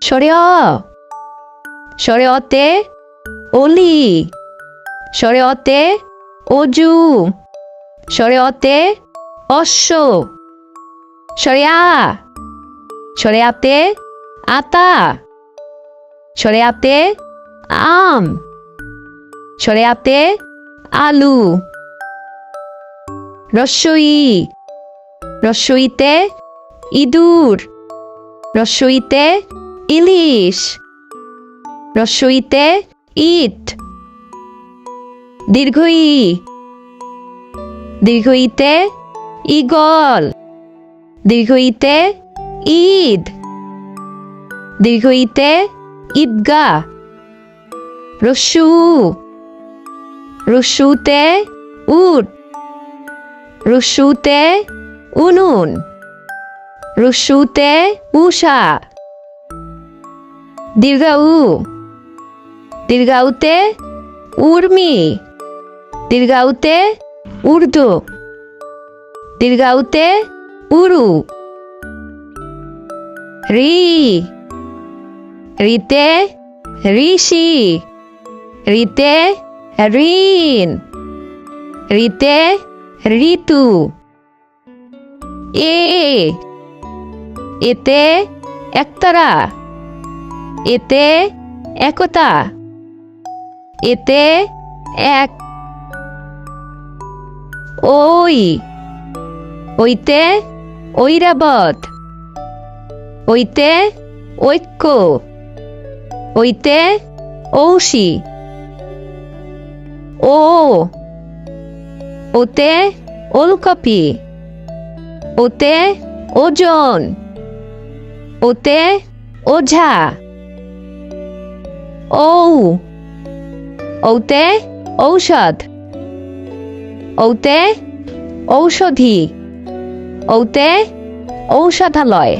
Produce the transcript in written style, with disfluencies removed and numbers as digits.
স্বরে অ। স্বরে অতে অলি। স্বরে অতে অজু। স্বরে অতে অশ্ব। স্বরে আ। স্বরে আতে আতা। স্বরে আতে আম। স্বরে আতে আলু। রস্বই। রস্বইতে ইঁদুর। রস্বইতে ইলিশ। রস্বইতে ইট। দীর্ঘই। দীর্ঘইতে ঈগল। দীর্ঘইতে ঈদ। দীর্ঘইতে ঈদগাহ। রস্যু। রস্যুতে উট। রস্যুতে উনুন। রস্যুতে উষা। দীর্ঘউ। দীর্ঘউতে উর্মি। দীর্ঘউতে উর্দু। দীর্ঘউতে উরু। রি। রিতে ঋষি। রিতে ঋণ। রিতে ঋতু। এ। এতে একতারা। এতে একতা। এতে এক। ওই। ওইতে ঐরাবত। ওইতে ঐক্য। ওইতে ঔষি। ও। ওতে ওলকপি। ওতে ওজন। ওতে ওঝা। ঔ। ঔতে ঔষধ। ঔতে ঔষধি। ঔতে ঔষধালয়।